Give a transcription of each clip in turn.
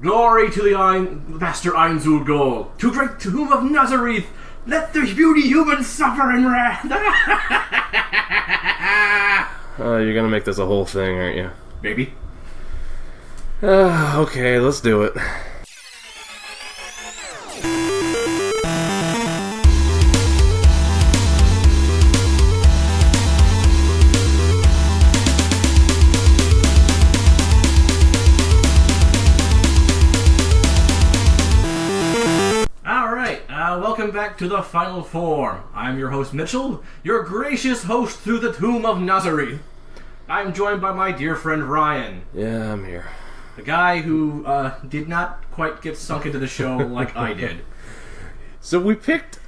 Glory to the Master Einzul Goal. To great tomb of Nazareth, let the beauty humans suffer in wrath. You're gonna make this a whole thing, aren't you? Maybe. Okay, let's do it. Welcome back to the Final Form. I'm your host Mitchell, your gracious host through the tomb of Nazareth. I'm joined by my dear friend Ryan. Yeah, I'm here. The guy who did not quite get sunk into the show like I did. So we picked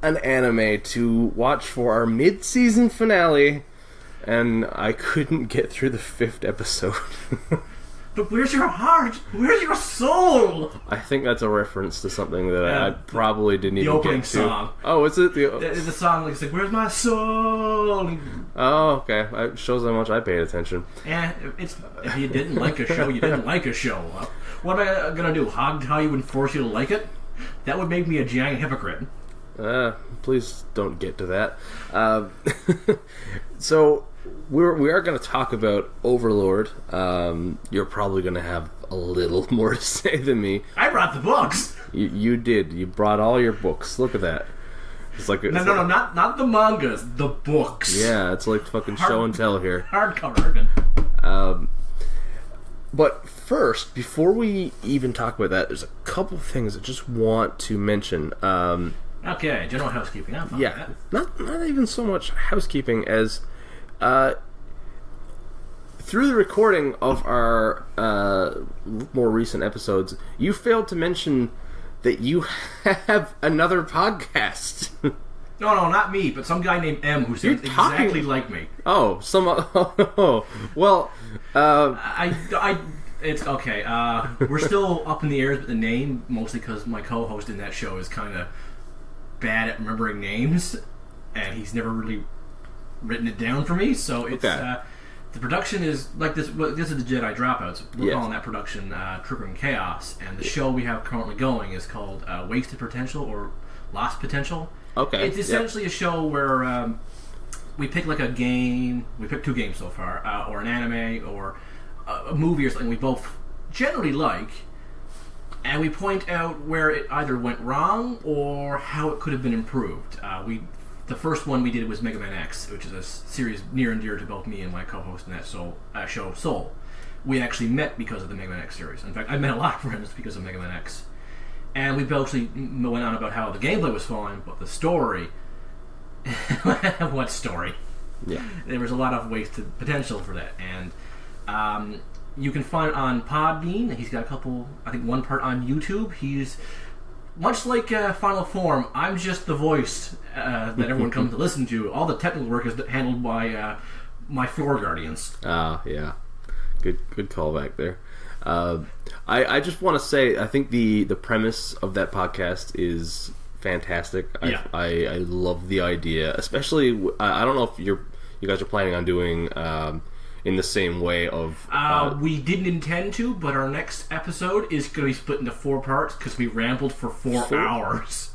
an anime to watch for our mid-season finale, and I couldn't get through the 5th episode. But where's your heart? Where's your soul? I think that's a reference to something that I probably didn't even get to. The opening song. Oh, is it? The song, like, it's like, where's my soul? Oh, okay. It shows how much I paid attention. Yeah, if you didn't like a show, you didn't like a show. What am I going to do? Hog-tie you and force you to like it? That would make me a giant hypocrite. Please don't get to that. So... We are going to talk about Overlord. You're probably going to have a little more to say than me. I brought the books. You did. You brought all your books. Look at that. It's like no, not the mangas, the books. Yeah, it's like fucking show and tell here. Hardcover. But first, before we even talk about that, there's a couple things I just want to mention. Okay, general housekeeping. I'm fine with that. Not even so much housekeeping as. Through the recording of our more recent episodes, you failed to mention that you have another podcast. No, not me, but some guy named M who sounds exactly like me. Oh, well, it's okay. We're still up in the air with the name, mostly because my co-host in that show is kind of bad at remembering names, and he's never really written it down for me, so it's the production is like this. This is the Jedi Dropouts. We're calling that production Tripping Chaos, and the show we have currently going is called Wasted Potential or Lost Potential. Okay, it's essentially a show where we pick like a game. We pick 2 games so far, or an anime, or a movie or something we both generally like, and we point out where it either went wrong or how it could have been improved. The first one we did was Mega Man X, which is a series near and dear to both me and my co-host in that show, Soul. We actually met because of the Mega Man X series. In fact, I met a lot of friends because of Mega Man X. And we basically went on about how the gameplay was fine, but the story... What story? Yeah. There was a lot of wasted potential for that. And you can find it on Podbean. He's got a couple, I think one part on YouTube. He's... Much like Final Form, I'm just the voice that everyone comes to listen to. All the technical work is handled by my floor guardians. Yeah. Good callback there. I just want to say, I think the premise of that podcast is fantastic. Yeah. I love the idea. Especially, I don't know if you guys are planning on doing... in the same way of... we didn't intend to, but our next episode is going to be split into 4 parts because we rambled for 4 hours.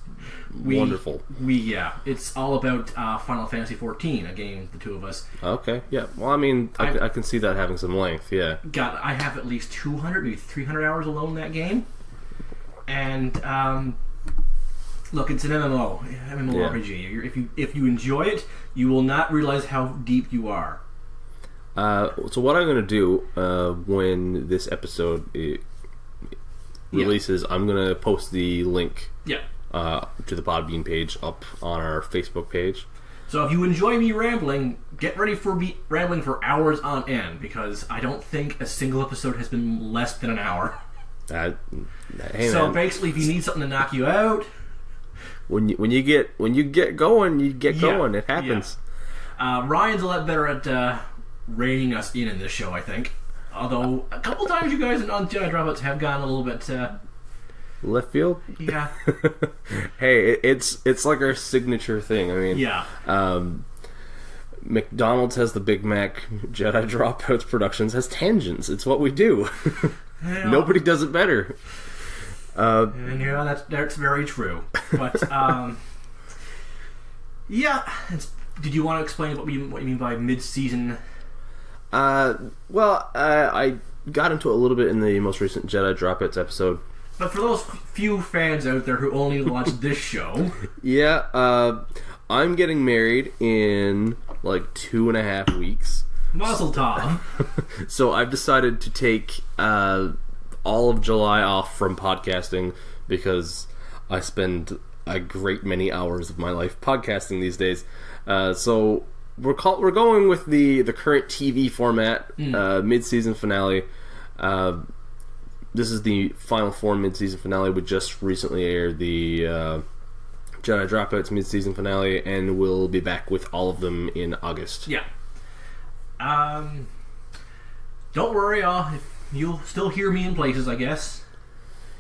Wonderful. It's all about Final Fantasy XIV, a game, the 2 of us. Okay, yeah. Well, I mean, I can see that having some length, yeah. I have at least 200, maybe 300 hours alone in that game. And, look, it's an MMORPG. If you enjoy it, you will not realize how deep you are. So what I'm going to do when this episode releases, I'm going to post the link to the Podbean page up on our Facebook page. So if you enjoy me rambling, get ready for me rambling for hours on end, because I don't think a single episode has been less than an hour. Hey, so basically, if you need something to knock you out, when you get going, you get going. It happens. Yeah. Ryan's a lot better at reining us in this show, I think. Although a couple times you guys on Jedi Dropouts have gone a little bit left field. Yeah. Hey, it's like our signature thing. I mean, McDonald's has the Big Mac. Jedi Dropouts Productions has tangents. It's what we do. Yeah. Nobody does it better. Yeah, that's very true. But yeah, did you want to explain what you mean by mid-season? Well, I got into it a little bit in the most recent Jedi Drop Hits episode. But for those few fans out there who only watch this show... Yeah, I'm getting married in like 2.5 weeks. Mazel tov. So I've decided to take all of July off from podcasting because I spend a great many hours of my life podcasting these days. So we're going with the current TV format, mid-season finale. This is the final four mid-season finale. We just recently aired the Jedi Dropouts mid-season finale, and we'll be back with all of them in August. Yeah. Don't worry, you'll still hear me in places, I guess.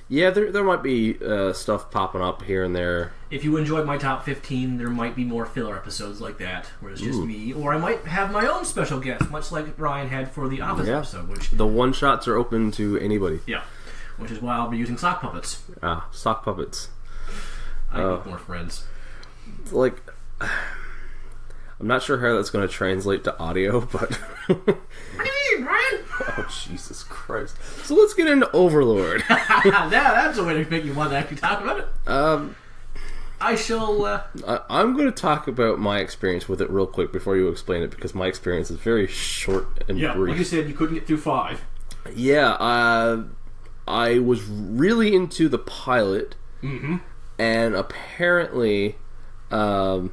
Yeah, there might be stuff popping up here and there. If you enjoyed my top 15, there might be more filler episodes like that, where it's just me, or I might have my own special guest, much like Ryan had for the Office episode. Which the one-shots are open to anybody. Yeah, which is why I'll be using sock puppets. Sock puppets. I need more friends. Like, I'm not sure how that's going to translate to audio, but... What do you mean, Ryan? Oh, Jesus Christ. So let's get into Overlord. That's a way to make you want to actually talk about it. I shall... I'm going to talk about my experience with it real quick before you explain it, because my experience is very short and brief. Like you said, you couldn't get through 5. Yeah, I was really into the pilot, and apparently the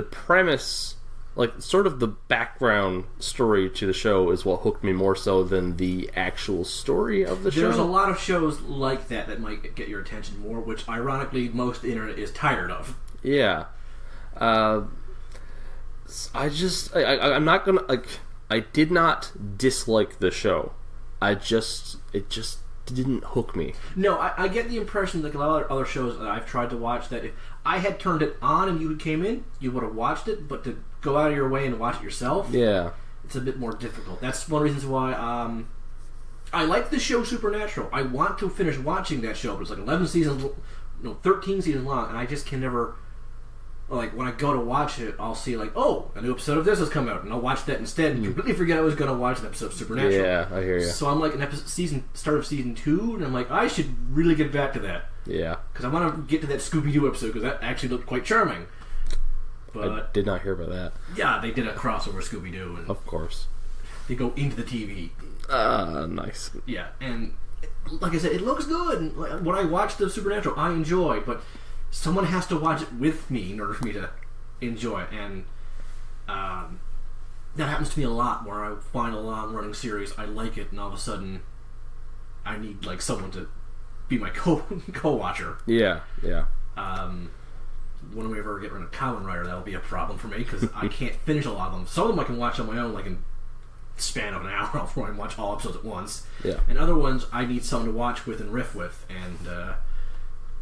premise... like, sort of the background story to the show is what hooked me more so than the actual story of the show. There's a lot of shows like that might get your attention more, which, ironically, most of the internet is tired of. Yeah. I'm not gonna, like, I did not dislike the show. It just didn't hook me. No, I get the impression, like a lot of other shows that I've tried to watch, that if I had turned it on and you came in, you would have watched it, but to go out of your way and watch it yourself, it's a bit more difficult. That's one of the reasons why I like the show Supernatural. I want to finish watching that show, but it's like 11 seasons, 13 seasons long, and I just can never... Like, when I go to watch it, I'll see, like, oh, a new episode of this has come out, and I'll watch that instead, and completely forget I was going to watch an episode of Supernatural. Yeah, I hear you. So I'm like, start of season 2, and I'm like, I should really get back to that. Yeah. Because I want to get to that Scooby-Doo episode, because that actually looked quite charming. But I did not hear about that. Yeah, they did a crossover Scooby-Doo. And of course. They go into the TV. Nice. Yeah, and like I said, it looks good. And when I watched the Supernatural, I enjoyed, but someone has to watch it with me in order for me to enjoy it. And that happens to me a lot, where I find a long-running series, I like it, and all of a sudden I need like someone to be my co-watcher. Yeah. When we ever get rid of Kamen Rider, that'll be a problem for me, because I can't finish a lot of them. Some of them I can watch on my own, like in span of an hour. I'll try and watch all episodes at once. Yeah. And other ones I need someone to watch with and riff with. And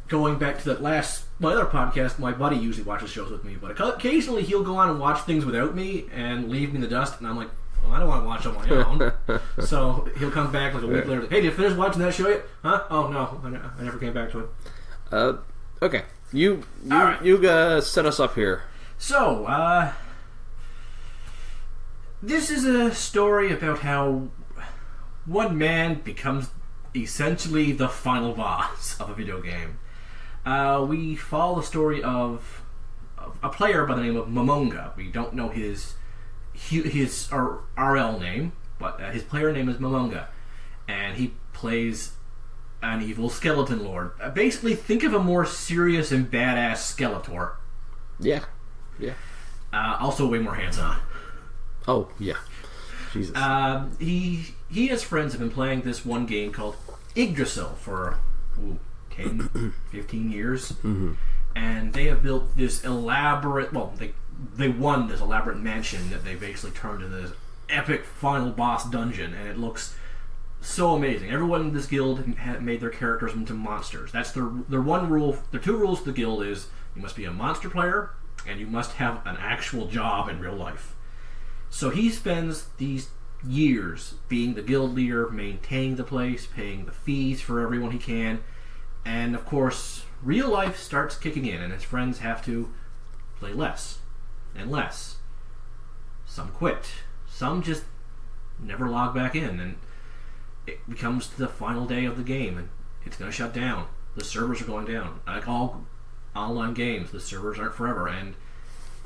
going back to my other podcast, my buddy usually watches shows with me, but occasionally he'll go on and watch things without me and leave me in the dust, and I'm like, well, I don't want to watch on my own. So he'll come back like a week later, hey, did you finish watching that show yet? Huh? Oh, no, I never came back to it. Okay. You set us up here. So, this is a story about how one man becomes essentially the final boss of a video game. We follow the story of a player by the name of Momonga. We don't know his RL name, but his player name is Momonga, and he plays an evil skeleton lord. Basically, think of a more serious and badass Skeletor. Yeah. Also, way more hands-on. Oh yeah, Jesus. He and his friends have been playing this one game called Yggdrasil for 10, 15 years, and they have built this elaborate. Well, they won this elaborate mansion that they basically turned into this epic final boss dungeon, and it looks so amazing. Everyone in this guild made their characters into monsters. That's their one rule. Their 2 rules to the guild is you must be a monster player and you must have an actual job in real life. So he spends these years being the guild leader, maintaining the place, paying the fees for everyone he can, and of course, real life starts kicking in, and his friends have to play less and less. Some quit. Some just never log back in, and it becomes the final day of the game, and it's going to shut down. The servers are going down. Like all online games, the servers aren't forever, and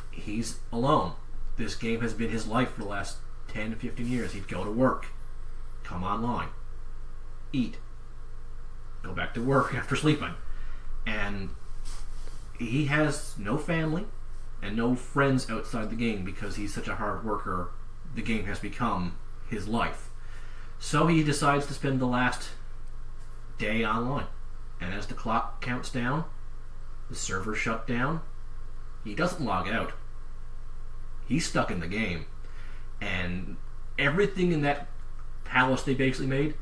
he's alone. This game has been his life for the last 10 to 15 years. He'd go to work, come online, eat, go back to work after sleeping, and he has no family and no friends outside the game because he's such a hard worker. The game has become his life. So he decides to spend the last day online. And as the clock counts down, the server shut down, he doesn't log out. He's stuck in the game. And everything in that palace they basically made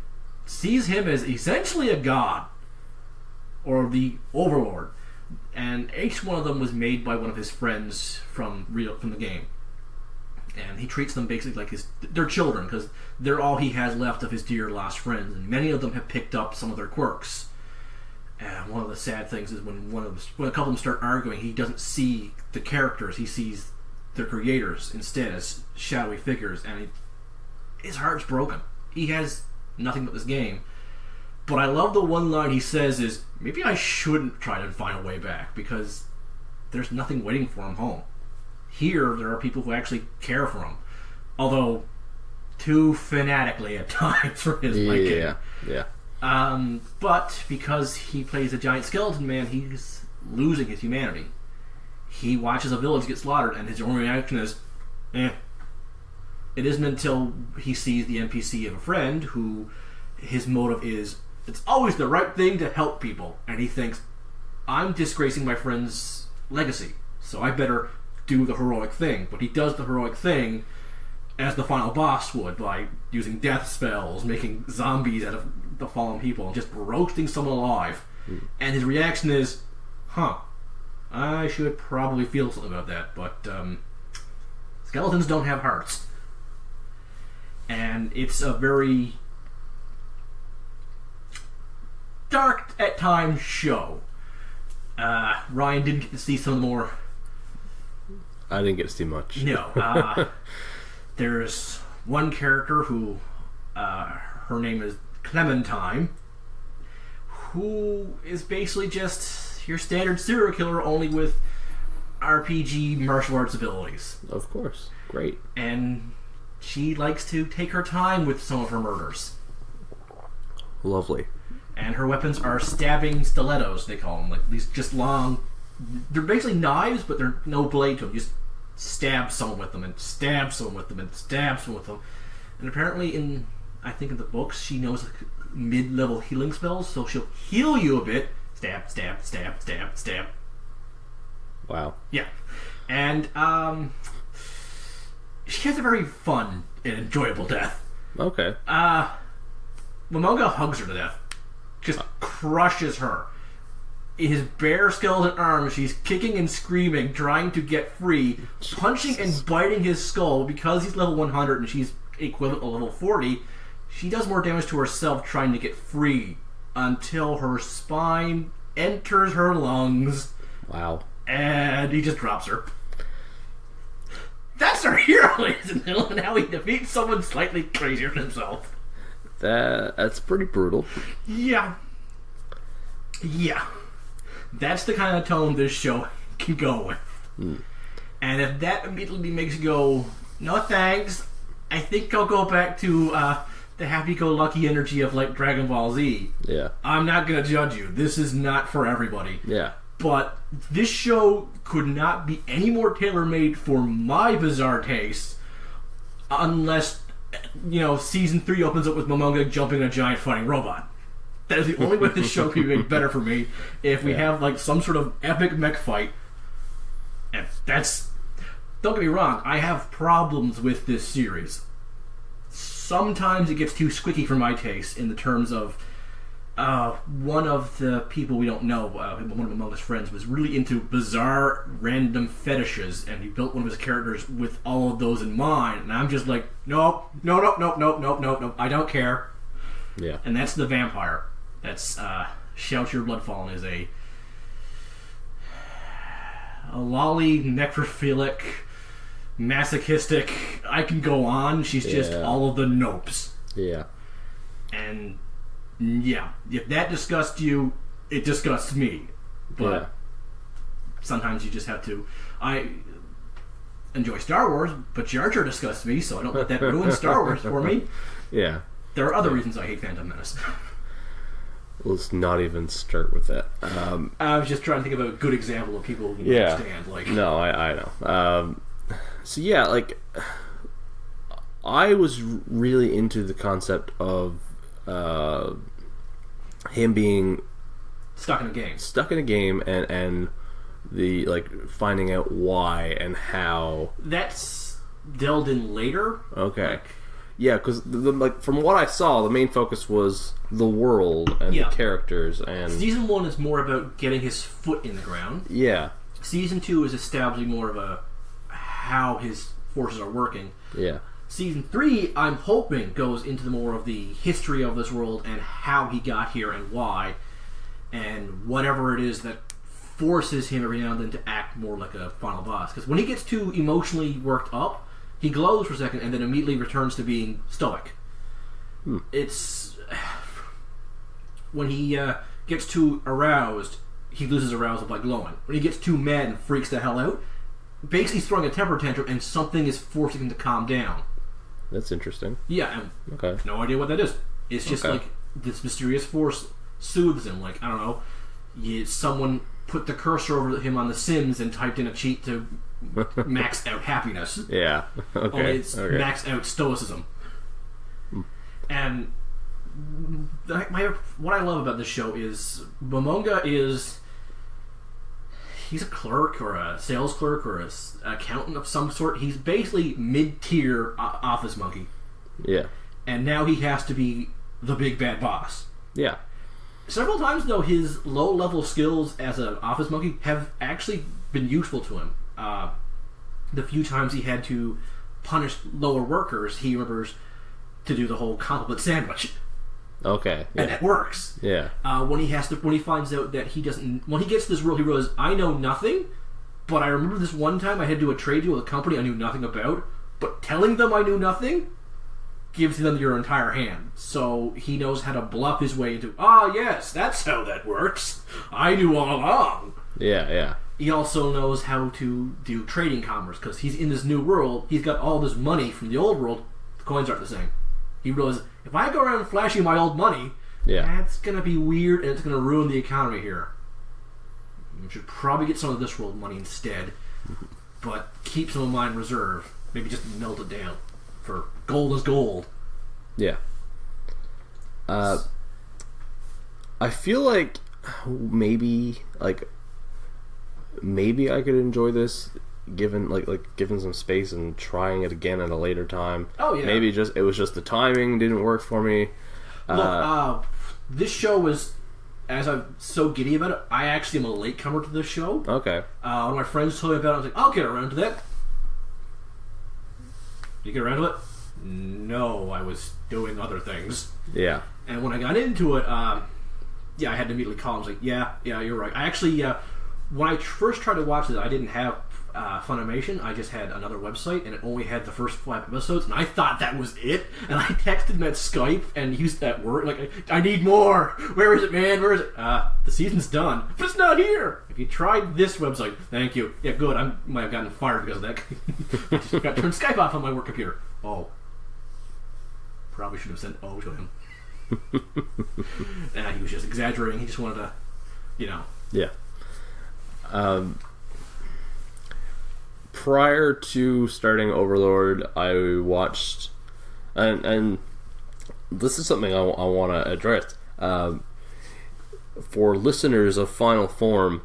sees him as essentially a god. Or the Overlord. And each one of them was made by one of his friends from the game. And he treats them basically like their children, because they're all he has left of his dear lost friends. And many of them have picked up some of their quirks. And one of the sad things is when a couple of them start arguing, he doesn't see the characters, he sees their creators instead as shadowy figures, and his heart's broken. He has nothing but this game. But I love the one line he says is, maybe I shouldn't try to find a way back, because there's nothing waiting for him home. Here, there are people who actually care for him. Although, too fanatically at times for his liking. Yeah. But because he plays a giant skeleton man, he's losing his humanity. He watches a village get slaughtered, and his only reaction is, It isn't until he sees the NPC of a friend who his motive is, it's always the right thing to help people. And he thinks, I'm disgracing my friend's legacy, so I better do the heroic thing. But he does the heroic thing as the final boss would, by using death spells, making zombies out of the fallen people, and just roasting someone alive. And his reaction is, I should probably feel something about that, but skeletons don't have hearts. And it's a very dark at times show. Ryan didn't get to see some more. I didn't get to see much. No. There's one character who, her name is Clementine, who is basically just your standard serial killer, only with RPG martial arts abilities. Of course. Great. And she likes to take her time with some of her murders. Lovely. And her weapons are stabbing stilettos, they call them. Like these just long... They're basically knives, but they're no blade to them. You just stab someone with them, and stab someone with them, and stab someone with them. And apparently in the books, she knows mid-level healing spells, so she'll heal you a bit. Stab, stab, stab, stab, stab. Wow. Yeah. And, she has a very fun and enjoyable death. Okay. Momonga hugs her to death. Just crushes her. In his bare skeleton arms, she's kicking and screaming, trying to get free, punching and biting his skull. Because he's level 100 and she's equivalent to level 40, she does more damage to herself trying to get free until her spine enters her lungs. Wow. And he just drops her. That's our hero, ladies and gentlemen, how he defeats someone slightly crazier than himself. That's pretty brutal. Yeah. That's the kind of tone this show can go with. And if that immediately makes you go, no thanks, I think I'll go back to the happy-go-lucky energy of like Dragon Ball Z. Yeah. I'm not going to judge you. This is not for everybody. Yeah. But this show could not be any more tailor-made for my bizarre taste, unless, season 3 opens up with Momonga jumping a giant fighting robot. That is the only way this show could be made better for me, if we have like some sort of epic mech fight. And that's... Don't get me wrong, I have problems with this series. Sometimes it gets too squicky for my taste in the terms of one of the people we don't know, one of among his friends, was really into bizarre, random fetishes, and he built one of his characters with all of those in mind. And I'm just like, no, I don't care. Yeah. And that's the vampire. That's Shout Your Blood Fallen is a lolly, necrophilic, masochistic. I can go on. She's just all of the nopes. Yeah. And yeah, if that disgusts you, it disgusts me. But sometimes you just have to. I enjoy Star Wars, but Jar Jar disgusts me, so I don't let that ruin Star Wars for me. Yeah. There are other reasons I hate Phantom Menace. Let's not even start with that. I was just trying to think of a good example of people who understand. Like, no, I know. So yeah, like I was really into the concept of him being stuck in a game, and the like finding out why and how. That's delved in later. Okay. Yeah, because like from what I saw, the main focus was the world and the characters. And Season 1 is more about getting his foot in the ground. Yeah. Season 2 is establishing more of how his forces are working. Yeah. Season 3, I'm hoping, goes into the more of the history of this world and how he got here and why, and whatever it is that forces him every now and then to act more like a final boss. Because when he gets too emotionally worked up, he glows for a second and then immediately returns to being stoic. It's... When he gets too aroused, he loses arousal by glowing. When he gets too mad and freaks the hell out, basically he's throwing a temper tantrum and something is forcing him to calm down. That's interesting. Yeah, and no idea what that is. It's just like this mysterious force soothes him. Like, I don't know, someone put the cursor over him on The Sims and typed in a cheat to max out happiness. Yeah. Okay. Only it's max out stoicism. And what I love about this show is Momonga is... He's a clerk or a sales clerk or an accountant of some sort. He's basically mid-tier office monkey. Yeah. And now he has to be the big bad boss. Yeah. Several times, though, his low-level skills as an office monkey have actually been useful to him. The few times he had to punish lower workers, he remembers to do the whole compliment sandwich. Okay. Yeah. And it works. Yeah. When he finds out that he doesn't... When he gets to this world, he realizes, I know nothing, but I remember this one time I had to do a trade deal with a company I knew nothing about, but telling them I knew nothing gives them your entire hand. So he knows how to bluff his way into, yes, that's how that works. I knew all along. Yeah, yeah. He also knows how to do trading commerce, because he's in this new world, he's got all this money from the old world, the coins aren't the same. He realizes, if I go around flashing my old money, that's going to be weird and it's going to ruin the economy here. We should probably get some of this world money instead, but keep some of mine reserved. Maybe just melt it down, for gold is gold. Yeah. I feel like maybe I could enjoy this given given some space and trying it again at a later time. Oh yeah. Maybe it was just the timing didn't work for me. Look, this show was, as I'm so giddy about it, I actually am a latecomer to this show. Okay. One of my friends told me about it. I was like, I'll get around to that. You get around to it? No, I was doing other things. Yeah. And when I got into it, I had to immediately call him. I was like, yeah, you're right. I actually, when I first tried to watch it, I didn't have Funimation. I just had another website, and it only had the first 5 episodes, and I thought that was it. And I texted him at Skype, and he used that word, like, I need more. Where is it, man? Where is it? The season's done. But it's not here. If you tried this website, thank you. Yeah, good. I might have gotten fired because of that. I just got to turn Skype off on my work computer. Oh. Probably should have sent O to him. He was just exaggerating. He just wanted to, Yeah. Prior to starting Overlord, I watched, and this is something I want to address. For listeners of Final Form,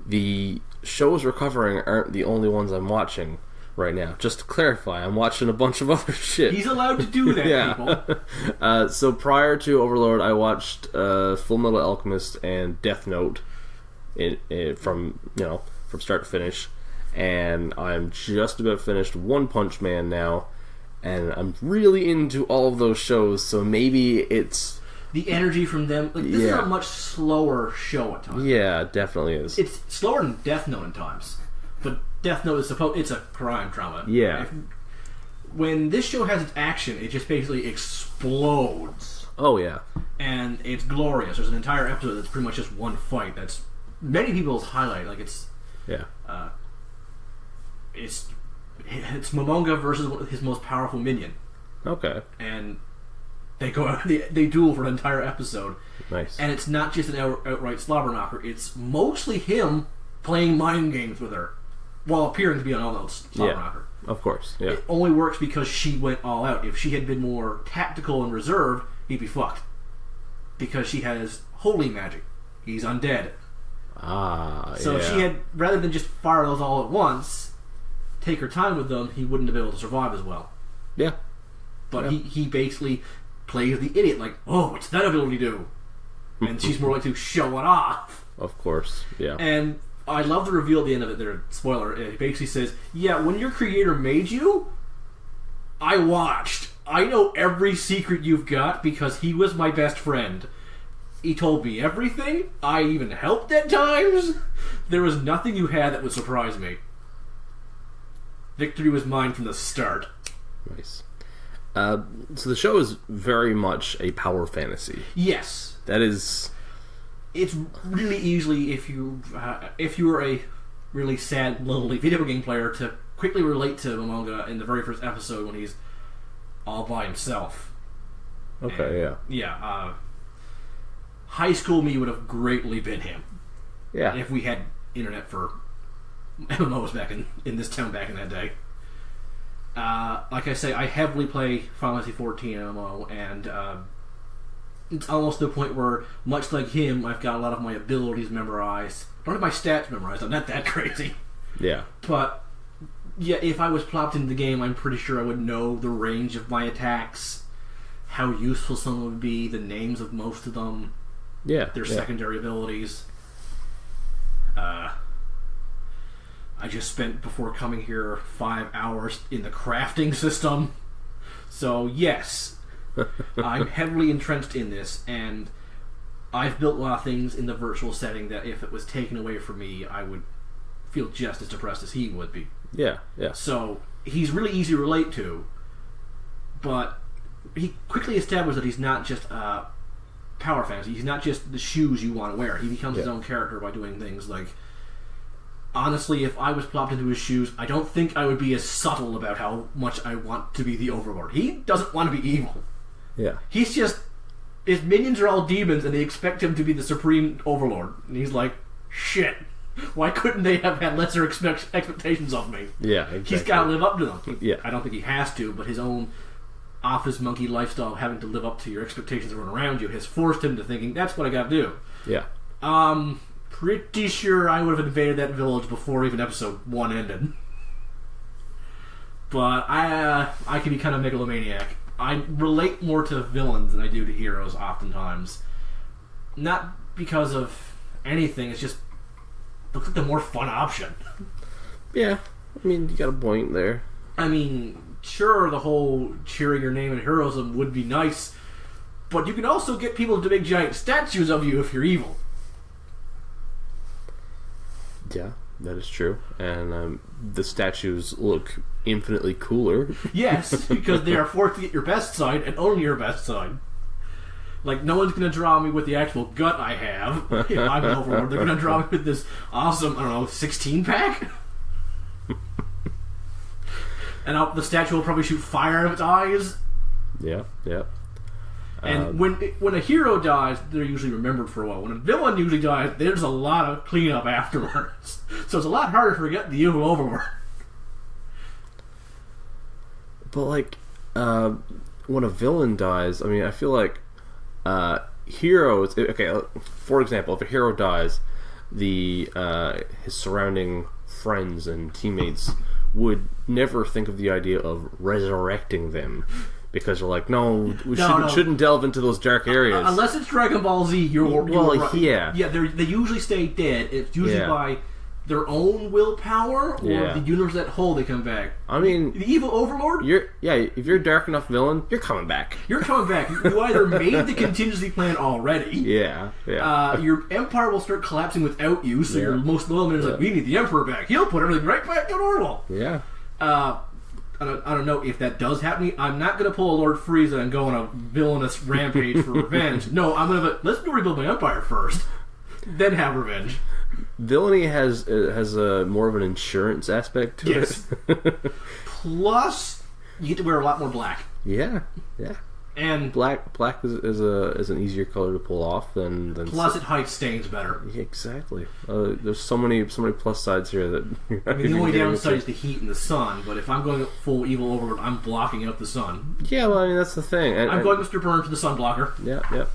the shows we're covering aren't the only ones I'm watching. right now. Just to clarify, I'm watching a bunch of other shit. He's allowed to do that, people. So prior to Overlord, I watched Full Metal Alchemist and Death Note from start to finish, and I'm just about finished One Punch Man now, and I'm really into all of those shows, so maybe it's... The energy from them... Like, this is a much slower show at times. Yeah, it definitely is. It's slower than Death Note at times, but Death Note is it's a crime drama. Yeah. When this show has its action, it just basically explodes. Oh, yeah. And it's glorious. There's an entire episode that's pretty much just one fight. That's many people's highlight. Like, it's... Yeah. It's Momonga versus his most powerful minion. Okay. And they go out, they duel for an entire episode. Nice. And it's not just an outright slobber knocker. It's mostly him playing mind games with her while appearing to be an all-out slobber knocker. Of course, yeah. It only works because she went all out. If she had been more tactical and reserved, he'd be fucked. Because she has holy magic. He's undead. So if she had, rather than just fire those all at once, take her time with them, he wouldn't have been able to survive as well. Yeah. But he basically plays the idiot, like, oh, what's that ability do? And she's more likely to show it off. Of course, yeah. And I love the reveal at the end of it there, spoiler, it basically says, yeah, when your creator made you, I watched. I know every secret you've got because he was my best friend. He told me everything. I even helped at times. There was nothing you had that would surprise me. Victory was mine from the start. Nice. So the show is very much a power fantasy. Yes. That is... It's really easily, if you were a really sad, lonely video game player, to quickly relate to Momonga in the very first episode when he's all by himself. Okay, and, yeah. High school me would have greatly been him. Yeah. If we had internet for MMOs back in this town back in that day. Like I say, I heavily play Final Fantasy XIV MMO, and it's almost to the point where, much like him, I've got a lot of my abilities memorized. I don't have my stats memorized. I'm not that crazy. Yeah. But, yeah, if I was plopped into the game, I'm pretty sure I would know the range of my attacks, how useful some would be, the names of most of them, their secondary abilities. I just spent, before coming here, 5 hours in the crafting system. So, yes, I'm heavily entrenched in this, and I've built a lot of things in the virtual setting that if it was taken away from me, I would feel just as depressed as he would be. Yeah, yeah. So, he's really easy to relate to, but he quickly established that he's not just power fantasy. He's not just the shoes you want to wear. He becomes his own character by doing things like... Honestly, if I was plopped into his shoes, I don't think I would be as subtle about how much I want to be the Overlord. He doesn't want to be evil. Yeah. He's just... His minions are all demons, and they expect him to be the supreme Overlord. And he's like, shit, why couldn't they have had lesser expectations of me? Yeah, exactly. He's got to live up to them. Yeah. I don't think he has to, but his own office monkey lifestyle of having to live up to your expectations of everyone around you has forced him to thinking, that's what I got to do. Yeah. Pretty sure I would have invaded that village before even episode 1 ended. But I can be kind of megalomaniac. I relate more to villains than I do to heroes oftentimes. Not because of anything, it's just looks like the more fun option. Yeah, I mean, you got a point there. I mean, sure, the whole cheering your name and heroism would be nice, but you can also get people to make giant statues of you if you're evil. Yeah, that is true. And the statues look infinitely cooler. Yes, because they are forced to get your best side and only your best side. Like, no one's going to draw me with the actual gut I have if I'm an Overlord. They're going to draw me with this awesome, I don't know, 16-pack? And the statue will probably shoot fire out of its eyes. Yeah, yeah. And when a hero dies, they're usually remembered for a while. When a villain usually dies, there's a lot of cleanup afterwards. So it's a lot harder to forget the evil Overlord. But, like, when a villain dies, I mean, I feel like heroes... Okay, for example, if a hero dies, his surrounding friends and teammates would never think of the idea of resurrecting them. Because you're like, no, we shouldn't delve into those dark areas. Unless it's Dragon Ball Z, you're right. Yeah. Yeah, they usually stay dead. It's usually by their own willpower or the universe that whole they come back. I mean... The evil Overlord? If you're a dark enough villain, you're coming back. You're coming back. You either made the contingency plan already. Yeah. Your empire will start collapsing without you, so your most loyal man is like, we need the Emperor back. He'll put everything right back to normal. Yeah. I don't know if that does happen. I'm not going to pull a Lord Frieza and go on a villainous rampage for revenge. No, I'm going to let's go rebuild my empire first, then have revenge. Villainy has a more of an insurance aspect to it. Plus, you get to wear a lot more black. Yeah. And black is an easier color to pull off than plus it hides stains better. Yeah, exactly. There's so many plus sides here that the only downside is the heat and the sun. But if I'm going full evil Overlord, I'm blocking out the sun. Yeah, well, I mean that's the thing. I'm going Mr. Burns for the sun blocker. Yeah.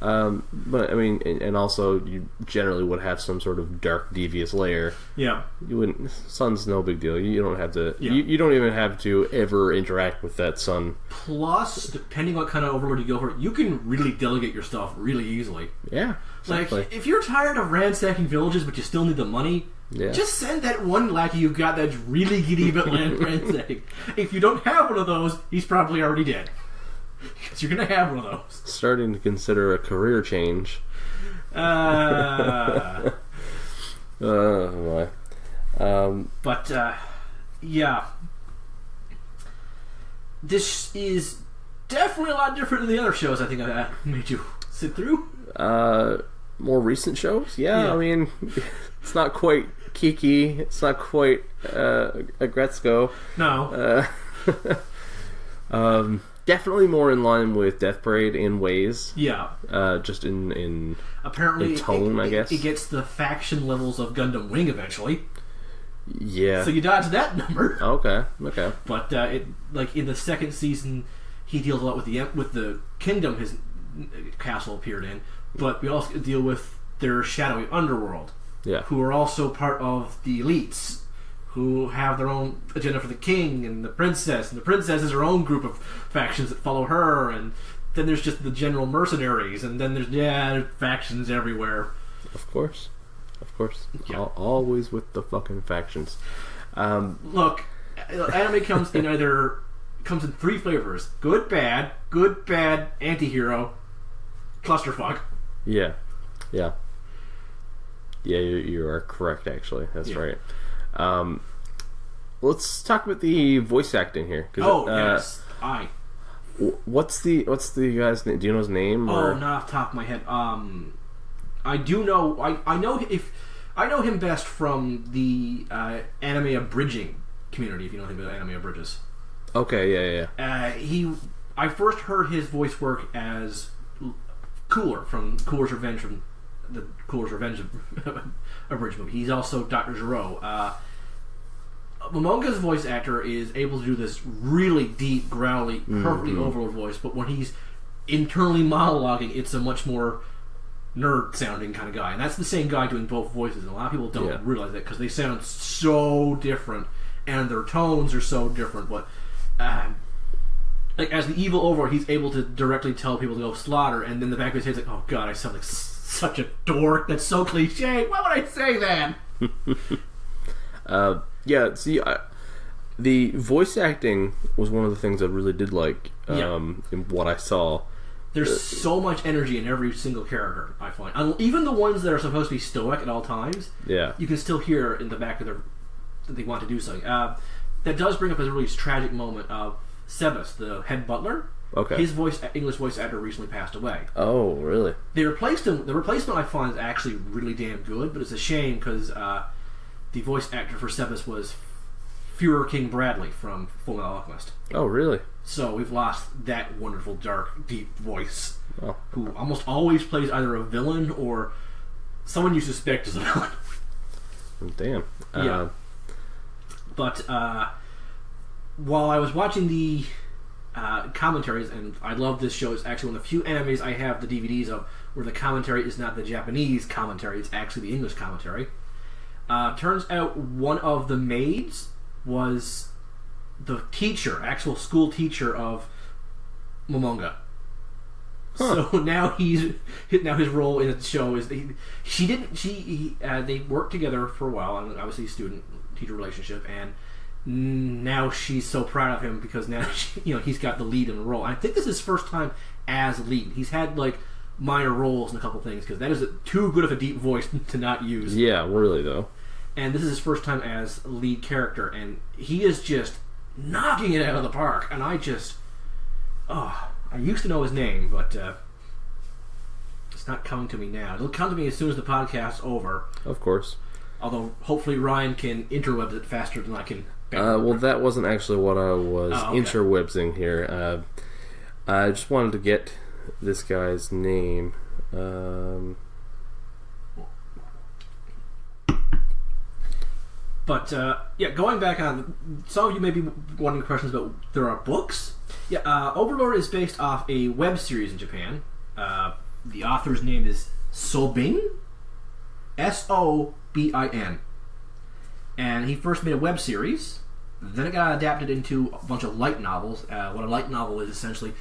But I mean, and also you generally would have some sort of dark, devious layer. Yeah, you wouldn't. Sun's no big deal. You don't have to. Yeah. You don't even have to ever interact with that sun. Plus, depending on what kind of Overlord you go for, you can really delegate your stuff really easily. Yeah, exactly. Like if you're tired of ransacking villages but you still need the money, just send that one lackey you got that's really giddy about land ransacking. If you don't have one of those, he's probably already dead. Because you're going to have one of those. Starting to consider a career change. But, yeah. This is definitely a lot different than the other shows I think I made you sit through. More recent shows? Yeah, I mean, it's not quite Kiki. It's not quite Agretzko. No. Definitely more in line with Death Parade in ways. Yeah. Just in apparently in tone, I guess. It gets the faction levels of Gundam Wing eventually. Yeah. So you dodge that number. Okay. But in the second season, he deals a lot with the kingdom his castle appeared in. But we also deal with their shadowy underworld. Yeah. Who are also part of the elites, who have their own agenda for the king and the princess has her own group of factions that follow her, and then there's just the general mercenaries, and then there's factions everywhere. Of course. Yeah. Always with the fucking factions. Look, anime comes in three flavors: good, bad, anti-hero, clusterfuck. Yeah, you are correct. Actually, that's right. Let's talk about the voice acting here. Yes. What's the guy's name? Do you know his name? Or? Not off the top of my head. I do know. I know him best from the anime abridging community. If you know anything about anime abridges. Okay. Yeah. I first heard his voice work as Cooler from Cooler's Revenge from the Cooler's Revenge abridged movie. He's also Dr. Gero. Momonga's voice actor is able to do this really deep, growly, perfectly Overlord voice, but when he's internally monologuing, it's a much more nerd-sounding kind of guy. And that's the same guy doing both voices, and a lot of people don't realize that because they sound so different, and their tones are so different. But like as the evil Overlord, he's able to directly tell people to go slaughter, and then the back of his head's like, oh god, I sound like such a dork. That's so cliche. Why would I say that? The voice acting was one of the things I really did like in what I saw. There's so much energy in every single character, I find. Even the ones that are supposed to be stoic at all times, you can still hear in the back of their that they want to do something. That does bring up a really tragic moment of Sebas, the head butler. Okay. His English voice actor recently passed away. Oh, really? They replaced him. The replacement I find is actually really damn good, but it's a shame because the voice actor for Sebas was Führer King Bradley from Fullmetal Alchemist. Oh, really? So we've lost that wonderful, dark, deep voice, who almost always plays either a villain or someone you suspect is a villain. Damn. Yeah. But while I was watching the commentaries, and I love this show, it's actually one of the few animes I have the DVDs of where the commentary is not the Japanese commentary, it's actually the English commentary. Turns out one of the maids was the teacher, actual school teacher of Momonga. Huh. So now his role in the show is they worked together for a while, and obviously student teacher relationship, and now she's so proud of him because now he's got the lead in the role. I think this is his first time as lead. He's had like minor roles in a couple things because that is too good of a deep voice to not use. Yeah, really though. And this is his first time as lead character, and he is just knocking it out of the park. And I used to know his name, but it's not coming to me now. It'll come to me as soon as the podcast's over. Of course. Although, hopefully Ryan can interweb it faster than I can. Well, that wasn't actually what I was interwebsing here. I just wanted to get this guy's name. But, going back on, some of you may be wondering questions about there are books. Yeah, Overlord is based off a web series in Japan. The author's name is Sobin, Sobin, and he first made a web series. Then it got adapted into a bunch of light novels. What a light novel is essentially,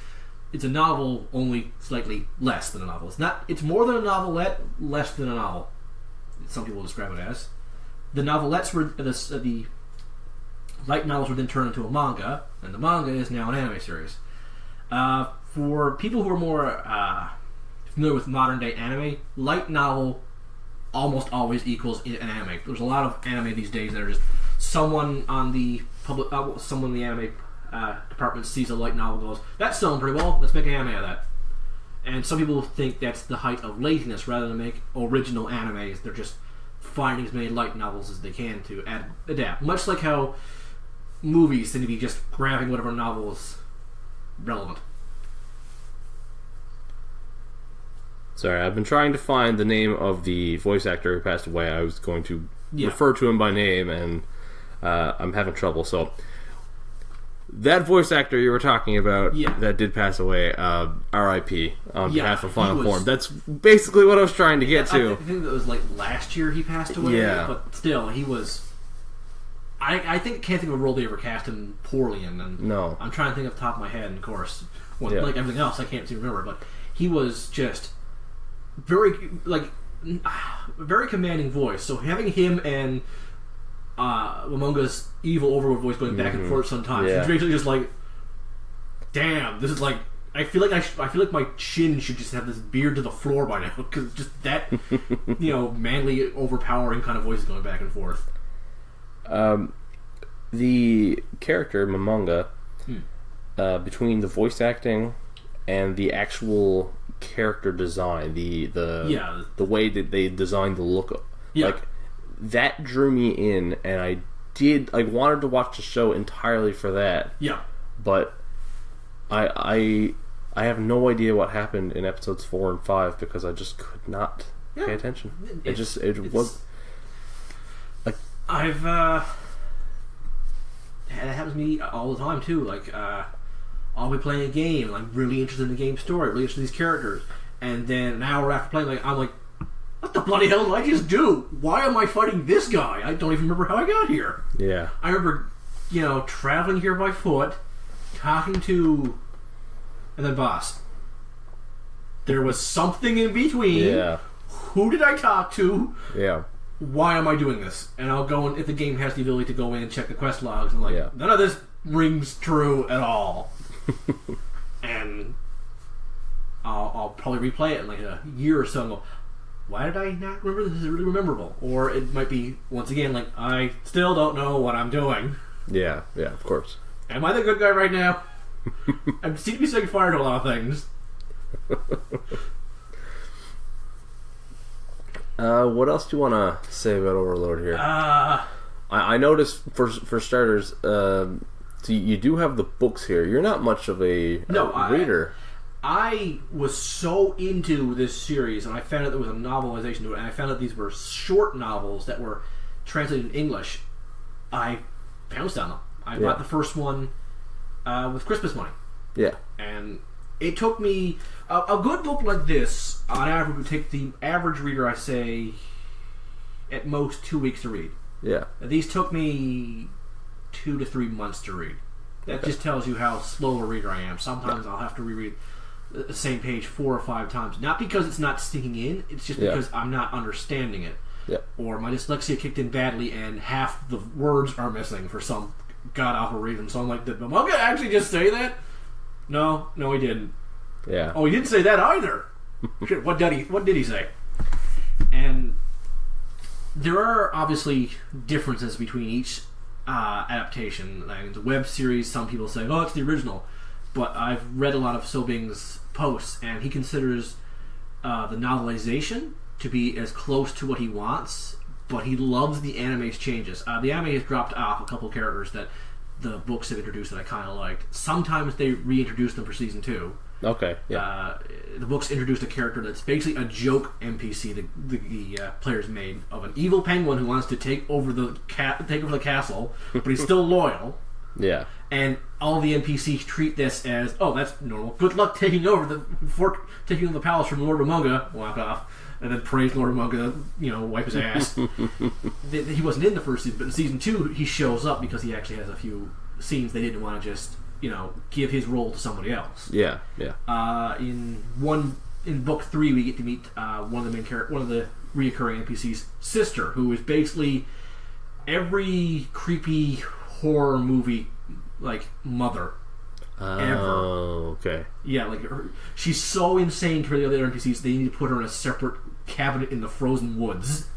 it's a novel only slightly less than a novel. It's more than a novelette, less than a novel. Some people describe it as. The novelettes were the light novels were then turned into a manga, and the manga is now an anime series. For people who are more familiar with modern day anime, light novel almost always equals an anime. There's a lot of anime these days that are just someone in the anime department sees a light novel and goes, "That's selling pretty well, let's make an anime of that." And some people think that's the height of laziness. Rather than make original animes, they're just finding as many light novels as they can to adapt. Much like how movies seem to be just grabbing whatever novel is relevant. Sorry, I've been trying to find the name of the voice actor who passed away. I was going to refer to him by name, and I'm having trouble. So, that voice actor you were talking about that did pass away, R.I.P. on behalf of Final Form. That's basically what I was trying to get to. I think it was like last year he passed away, but still, he was... I can't think of a role they ever cast him poorly in. And no. I'm trying to think off the top of my head, and of course, like everything else, I can't seem to remember, but he was just very commanding voice. So having him and Momonga's evil Overlord voice going back and forth sometimes, it's basically just like, damn, this is like, I feel like my chin should just have this beard to the floor by now because it's just that manly, overpowering kind of voice going back and forth. The character Momonga, between the voice acting and the actual character design, the way that they designed the look, like that drew me in, and I wanted to watch the show entirely for that. Yeah, but I have no idea what happened in episodes 4 and 5 because I just could not pay attention. It was. It happens to me all the time too. Like, I'll be playing a game, and I'm really interested in the game story, really interested in these characters, and then an hour after playing, I'm like, what the bloody hell did I just do? Why am I fighting this guy? I don't even remember how I got here. Yeah. I remember, traveling here by foot, talking to, and then boss. There was something in between. Yeah. Who did I talk to? Yeah. Why am I doing this? And I'll go, and if the game has the ability to go in and check the quest logs, and none of this rings true at all. And I'll probably replay it in like a year or so and go, why did I not remember this? This is really memorable. Or it might be, once again, like, I still don't know what I'm doing. Yeah, of course. Am I the good guy right now? I seem to be setting fire to a lot of things. What else do you want to say about Overlord here? I noticed, for starters, so you do have the books here. You're not much of a reader. I was so into this series, and I found out there was a novelization to it, and I found out these were short novels that were translated in English. I pounced on them. I bought the first one with Christmas money. Yeah. And it took me... A good book like this, on average, would take the average reader, I say, at most 2 weeks to read. Yeah. These took me 2 to 3 months to read. That just tells you how slow a reader I am. Sometimes I'll have to reread the same page 4 or 5 times. Not because it's not sinking in, it's just because I'm not understanding it. Yep. Or my dyslexia kicked in badly and half the words are missing for some god-awful reason. So I'm like, did the manga actually just say that? No, he didn't. Yeah. Oh, he didn't say that either. Shit, what did he say? And there are obviously differences between each adaptation. I mean, the web series, some people say, oh, it's the original. But I've read a lot of Sobing's posts, and he considers the novelization to be as close to what he wants, but he loves the anime's changes. The anime has dropped off a couple characters that the books have introduced that I kind of liked. Sometimes they reintroduce them for season 2. Okay, yeah. The books introduced a character that's basically a joke NPC the players made of an evil penguin who wants to take over the castle, but he's still loyal. Yeah. And all the NPCs treat this as, oh, that's normal. Good luck taking over the palace from Lord Ramonga. Walk off. And then praise Lord Ramonga, wipe his ass. He wasn't in the first season, but in season 2 he shows up because he actually has a few scenes they didn't want to just, give his role to somebody else. Yeah. In book 3 we get to meet one of the reoccurring NPCs' sister, who is basically every creepy horror movie mother ever. Oh, okay. Yeah, she's so insane to the other NPCs they need to put her in a separate cabinet in the frozen woods.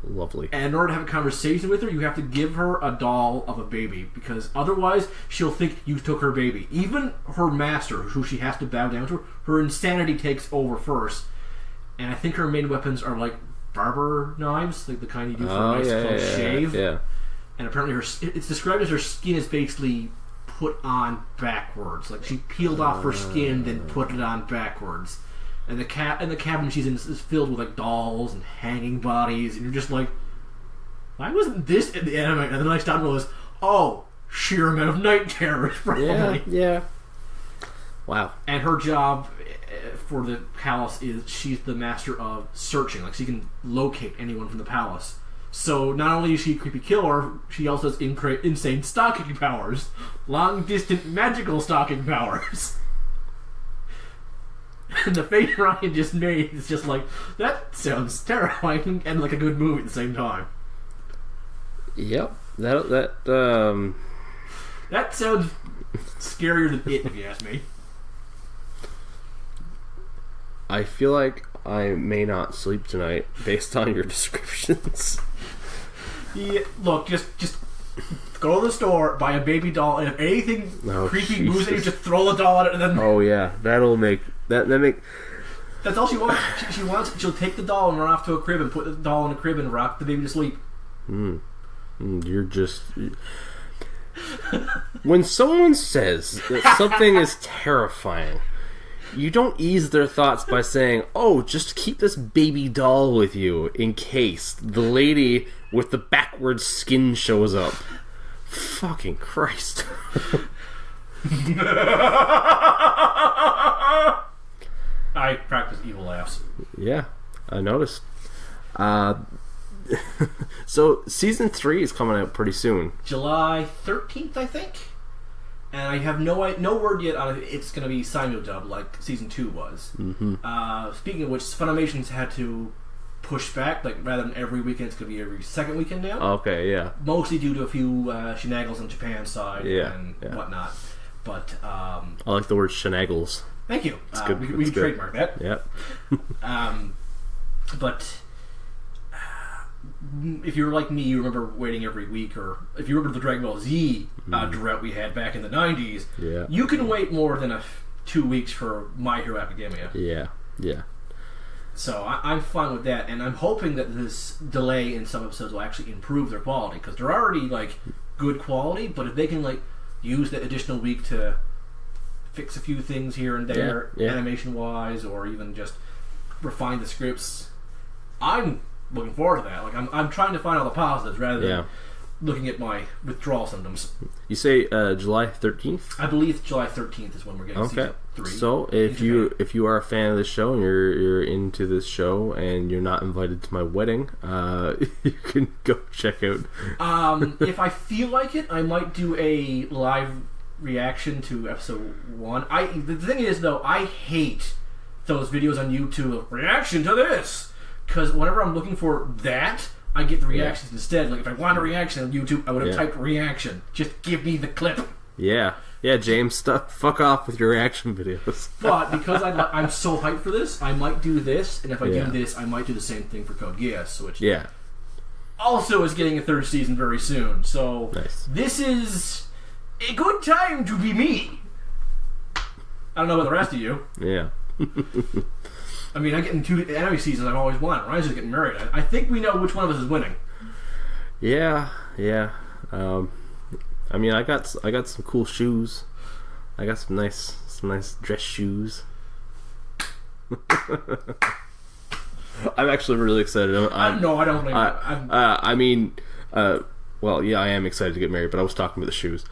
Lovely. And in order to have a conversation with her, you have to give her a doll of a baby, because otherwise she'll think you took her baby. Even her master, who she has to bow down to, her insanity takes over first. And I think her main weapons are barber knives, like the kind you do for a nice close shave. Yeah. And apparently it's described as her skin is basically put on backwards. Like she peeled off her skin, then put it on backwards. And the cabin she's in is filled with dolls and hanging bodies, and you're just like, why wasn't this in the anime? And then I stopped and realized, sheer amount of night terrors, probably. Yeah. Wow. And her job for the palace is she's the master of searching. She can locate anyone from the palace. So not only is she a creepy killer, she also has insane stalking powers. Long-distance magical stalking powers. And the face Ryan just made is just that sounds terrifying and like a good movie at the same time. Yep. That sounds scarier than it, if you ask me. I feel like I may not sleep tonight based on your descriptions. Yeah, look, just go to the store, buy a baby doll, and if anything creepy moves at you, just throw the doll at it, and then... Oh yeah, that'll make... That make... That's all she wants. She'll take the doll and run off to a crib and put the doll in a crib and rock the baby to sleep. You're just... When someone says that something is terrifying, you don't ease their thoughts by saying, just keep this baby doll with you in case the lady with the backwards skin shows up. Fucking Christ. I practice evil laughs. Yeah, I noticed. So, season 3 is coming out pretty soon. July 13th, I think? And I have no word yet on if it's going to be simul-dub like season 2 was. Mm-hmm. Speaking of which, Funimation's had to push back, rather than every weekend, it's going to be every second weekend now. Okay, yeah. Mostly due to a few shenanigans on Japan's side and whatnot. But I like the word shenanigans. Thank you. It's good. We can trademark that. Yep. But if you're like me, you remember waiting every week, or if you remember the Dragon Ball Z drought we had back in the 90s, you can wait more than 2 weeks for My Hero Academia. Yeah. So I'm fine with that, and I'm hoping that this delay in some episodes will actually improve their quality, because they're already good quality, but if they can use that additional week to fix a few things here and there, animation-wise, or even just refine the scripts, I'm looking forward to that. I'm trying to find all the positives rather than looking at my withdrawal symptoms. You say July 13th? I believe July 13th is when we're getting season 3. So if you are a fan of this show and you're into this show and you're not invited to my wedding, you can go check out. If I feel like it, I might do a live reaction to episode 1. The thing is, though, I hate those videos on YouTube of reaction to this, because whenever I'm looking for that, I get the reactions instead. Like, if I want a reaction on YouTube, I would have typed reaction. Just give me the clip. Yeah, James, fuck off with your reaction videos. But because I'm so hyped for this, I might do this, and if I do this, I might do the same thing for Code Geass, which also is getting a 3rd season very soon. So this is a good time to be me. I don't know about the rest of you. Yeah. I mean, I get in 2 anime seasons I've always wanted. Ryan's just getting married. I think we know which one of us is winning. Yeah. I mean, I got some cool shoes. I got some nice dress shoes. I'm actually really excited. No, I don't blame you. I mean, well, yeah, I am excited to get married, but I was talking about the shoes.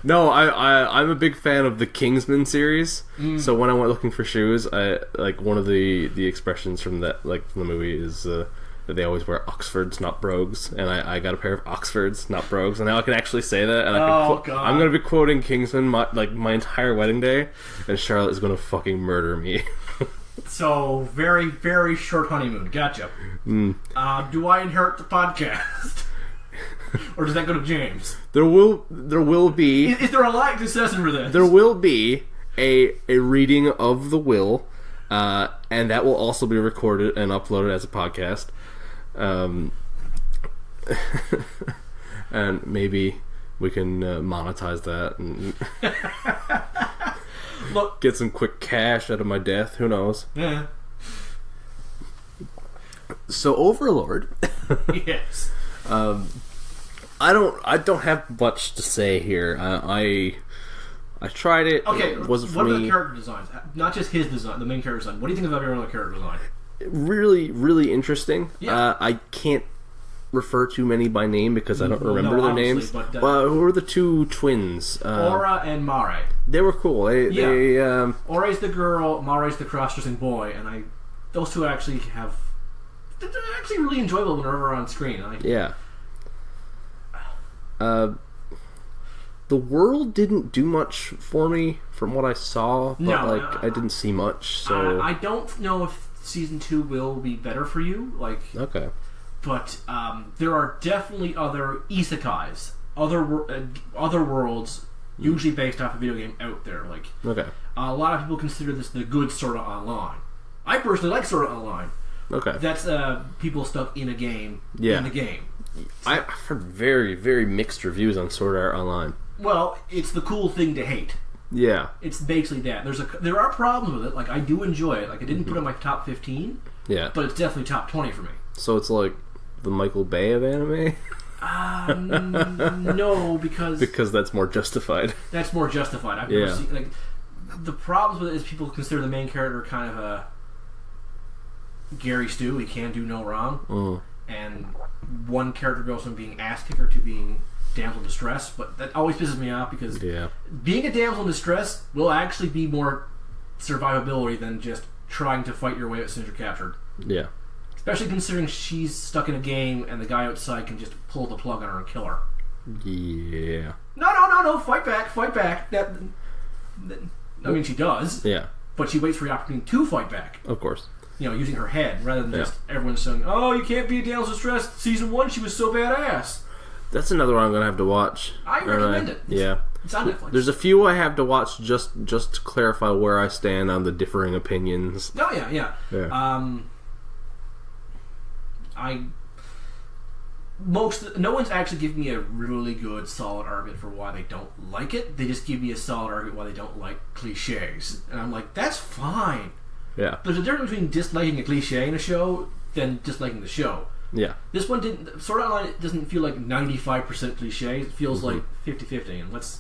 No, I'm a big fan of the Kingsman series. So when I went looking for shoes, I like one of the expressions from that, like from the movie, is that they always wear Oxfords, not brogues. And I got a pair of Oxfords, not brogues, and now I can actually say that. And I'm going to be quoting Kingsman my entire wedding day, and Charlotte is going to fucking murder me. So very, very short honeymoon. Gotcha. Do I inherit the podcast? Or does that go to James? There will be. Is there a live discussion for this? There will be a reading of the will, and that will also be recorded and uploaded as a podcast. And maybe we can monetize that and look, get some quick cash out of my death. Who knows? Yeah. So Overlord. Yes. I don't have much to say here. I tried it. Okay, it wasn't for what me. about the character designs? Not just his design, the main character design. What do you think about every other character design? Really, really interesting. Yeah. I can't refer to many by name because I don't remember their names. But, who were the 2 twins? Aura and Mare. They were cool. Aura's the girl, Mare's the cross-dressing boy, and those two actually have... They're actually really enjoyable whenever they're on screen. Yeah. The world didn't do much for me from what I saw, but I didn't see much. So I don't know if season 2 will be better for you. Okay, but there are definitely other isekais, other worlds, usually based off a video game out there. Okay, a lot of people consider this the good Sword Art Online. I personally like Sword Art Online. Okay, that's people stuck in a game. In the game. I've heard very, very mixed reviews on Sword Art Online. Well, it's the cool thing to hate. Yeah. It's basically that. There are problems with it. I do enjoy it. I didn't put it in my top 15. Yeah. But it's definitely top 20 for me. So it's like the Michael Bay of anime? No, because that's more justified. That's more justified. I've never seen... the problems with it is people consider the main character kind of a Gary Stu. He can do no wrong. And one character goes from being ass kicker to being damsel in distress, but that always pisses me off because being a damsel in distress will actually be more survivability than just trying to fight your way out as soon as you're captured. Yeah. Especially considering she's stuck in a game and the guy outside can just pull the plug on her and kill her. Yeah. No, fight back. I mean, she does. Yeah. But she waits for the opportunity to fight back. Of course. Using her head rather than just everyone saying, "Oh, you can't be a damsel in distress." Season 1, she was so badass. That's another one I'm gonna have to watch. I recommend it. It's on Netflix. There's a few I have to watch just to clarify where I stand on the differing opinions. Oh yeah. No one's actually given me a really good, solid argument for why they don't like it. They just give me a solid argument why they don't like cliches, and I'm like, that's fine. Yeah. There's a difference between disliking a cliche in a show than disliking the show. Yeah. This one didn't. Sword Art Online doesn't feel like 95% cliche. It feels like 50-50, and what's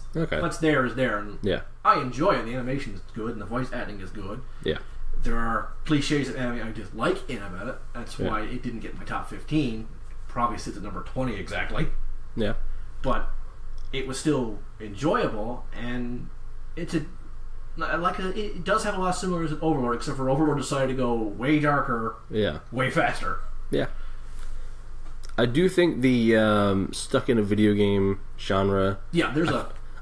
there is there. And I enjoy it. The animation is good, and the voice acting is good. Yeah. There are cliches of anime I dislike in about it. That's why it didn't get in my top 15. probably sits at number 20 exactly. Yeah. But it was still enjoyable, and it does have a lot of similarities with Overlord, except for Overlord decided to go way darker, way faster. Yeah. I do think the stuck in a video game genre... Yeah,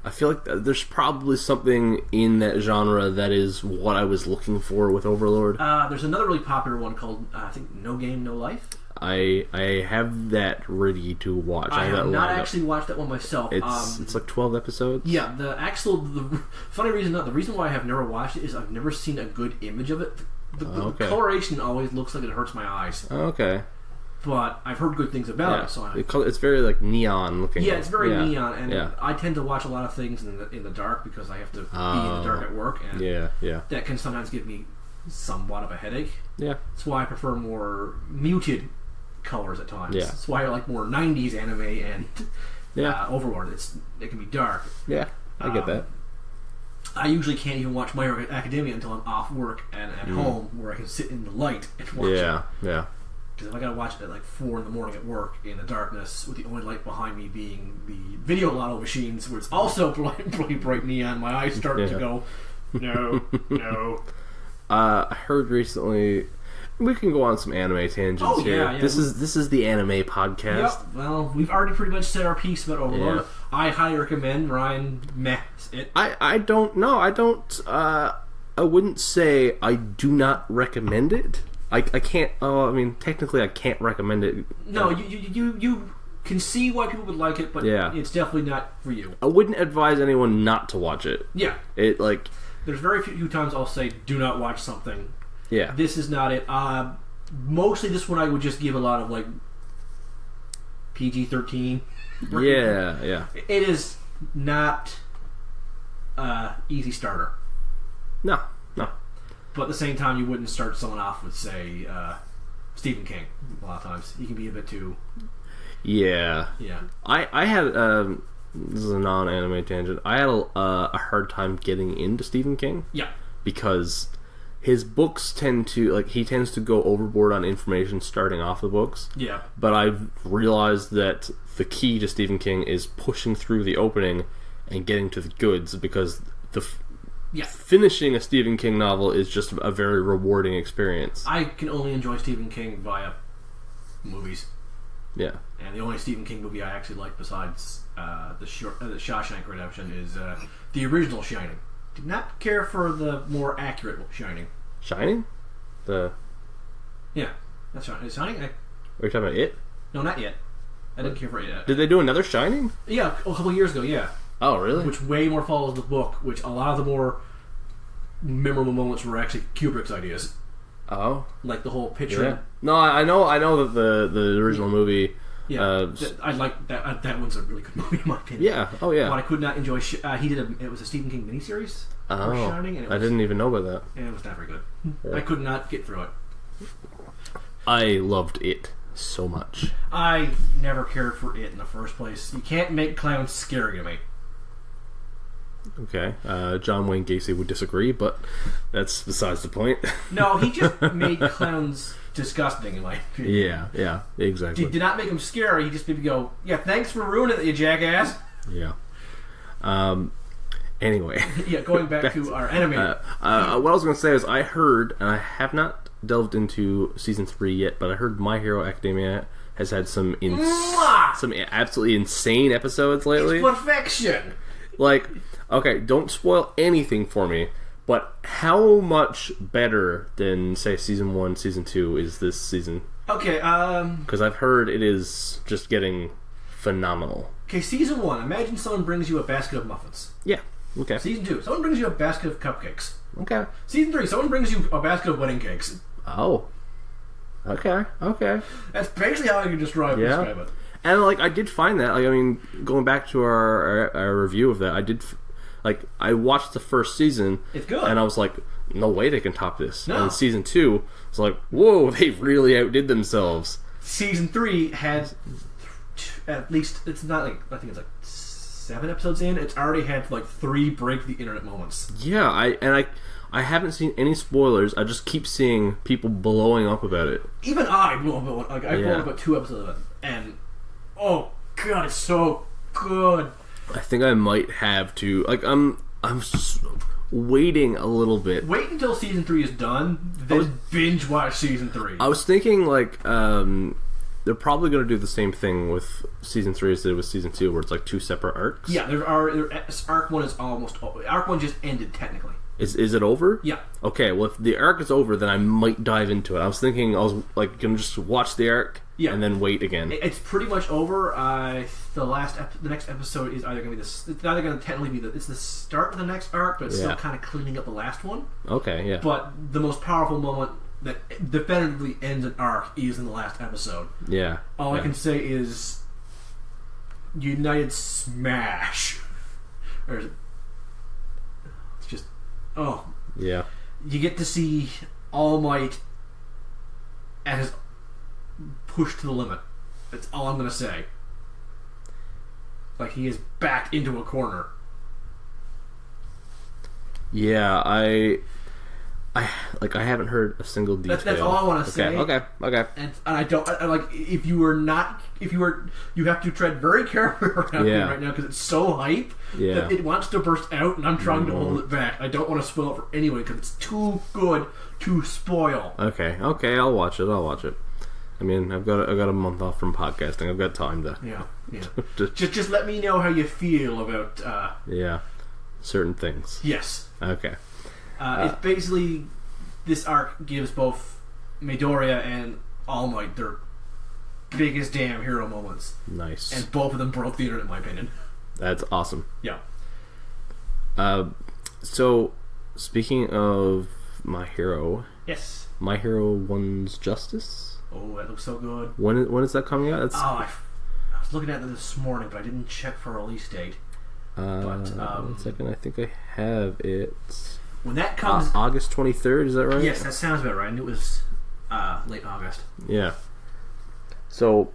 I feel like there's probably something in that genre that is what I was looking for with Overlord. There's another really popular one called, I think, No Game, No Life. I have that ready to watch. I have not actually watched that one myself. It's like 12 episodes. Yeah, the reason why I have never watched it is I've never seen a good image of it. The coloration always looks like it hurts my eyes. Okay. But I've heard good things about it. So it's very like neon looking. Yeah, it's very neon, and I tend to watch a lot of things in the dark because I have to be in the dark at work, and that can sometimes give me somewhat of a headache. Yeah, that's why I prefer more muted colors at times. Yeah, that's why I like more '90s anime and Overlord. It can be dark. Yeah, I get that. I usually can't even watch My Hero Academia until I'm off work and at home, where I can sit in the light and watch it. Yeah. Because if I gotta watch it at like 4 in the morning at work in the darkness, with the only light behind me being the video lotto machines, where it's also bright neon, my eyes start to go, no. I heard recently. We can go on some anime tangents here. Yeah. This is the anime podcast. Yep. Well, we've already pretty much said our piece about Overlord. Yeah. I highly recommend. Ryan, it. I don't know. I wouldn't say I do not recommend it. I can't. Oh, I mean, technically, I can't recommend it. No, you can see why people would like it, but it's definitely not for you. I wouldn't advise anyone not to watch it. Yeah, there's very few times I'll say do not watch something. Yeah, this is not it. Mostly, this one I would just give a lot of like PG-13. Yeah. It is not easy starter. No. But at the same time, you wouldn't start someone off with, say, Stephen King. A lot of times, he can be a bit too. Yeah. Yeah. I had this is a non-anime tangent. I had a hard time getting into Stephen King. Yeah. Because his books tends to go overboard on information starting off the books. Yeah. But I've realized that the key to Stephen King is pushing through the opening and getting to the goods, because finishing a Stephen King novel is just a very rewarding experience. I can only enjoy Stephen King via movies. Yeah. And the only Stephen King movie I actually like besides the Shawshank Redemption is the original Shining. Did not care for the more accurate Shining. Shining? Yeah, that's Shining. Is Shining? Are you talking about it? No, not yet. I didn't care for it yet. Did they do another Shining? Yeah, a couple years ago, yeah. Oh, really? Which way more follows the book, which a lot of the more memorable moments were actually Kubrick's ideas. Oh. Like the whole picture. Yeah. No, I know that the original movie... Yeah, I like that. That one's a really good movie in my opinion. Yeah, oh yeah. But I could not enjoy... it was a Stephen King miniseries. Oh, Shining, and I didn't even know about that. And it was not very good. Yeah. I could not get through it. I loved it so much. I never cared for it in the first place. You can't make clowns scary to me. Okay, John Wayne Gacy would disagree, but that's besides the point. No, he just made clowns disgusting in my opinion. Yeah, exactly. He did not make them scary. He just made me go, yeah, thanks for ruining it, you jackass. Yeah. Anyway. Yeah, going back to our anime. What I was going to say is I heard, and I have not delved into season 3 yet, but I heard My Hero Academia has had some absolutely insane episodes lately. It's perfection. Like, okay, don't spoil anything for me, but how much better than, say, season 1, season 2 is this season? Okay, because I've heard it is just getting phenomenal. Okay, season 1, imagine someone brings you a basket of muffins. Yeah, okay. Season 2, someone brings you a basket of cupcakes. Okay. Season 3, someone brings you a basket of wedding cakes. Oh. Okay. That's basically how I can describe it. And, like, I did find that, like, I mean, going back to our review of that, I watched the first season. It's good. And I was like, no way they can top this. No. And season 2, it's like, whoa, they really outdid themselves. Season 3 had, at least, it's not like, I think it's like 7 episodes in, it's already had, like, 3 break the internet moments. Yeah, I haven't seen any spoilers. I just keep seeing people blowing up about it. Even I blew up about 2 episodes of it. And oh god, it's so good. I think I might have to. Like, I'm just waiting a little bit. Wait until season 3 is done, then binge watch season 3. I was thinking, like, they're probably going to do the same thing with season 3 as they did with season 2, where it's like 2 separate arcs. Yeah, arc 1 is almost over. Arc 1 just ended, technically. Is it over? Yeah. Okay, well, if the arc is over, then I might dive into it. I was thinking I was, like, going to just watch the arc and then wait again. It's pretty much over. The next episode is either going to be it's either going to technically be it's the start of the next arc, but it's still kind of cleaning up the last one. Okay, yeah. But the most powerful moment that definitively ends an arc is in the last episode. Yeah. All I can say is United Smash. It's just yeah. You get to see All Might at his push to the limit. That's all I'm gonna say. Like, he is backed into a corner. Yeah, I haven't heard a single detail. That's all I want to say. Okay. And I don't like you have to tread very carefully around me right now because it's so hype that it wants to burst out, and I'm trying to hold it back. I don't want to spoil it for anyone because it's too good to spoil. Okay, I'll watch it. I mean, I've got a month off from podcasting. I've got time to. Yeah. just let me know how you feel about. Certain things. Yes. Okay. It's basically, this arc gives both Midoriya and All Might their biggest damn hero moments. Nice. And both of them broke the internet, in my opinion. That's awesome. Yeah. So, speaking of My Hero... Yes. My Hero One's Justice? Oh, that looks so good. When is that coming out? I was looking at it this morning, but I didn't check for a release date. One second, I think I have it. When that comes... August 23rd, is that right? Yes, that sounds about right. I knew it was late August. Yeah. So,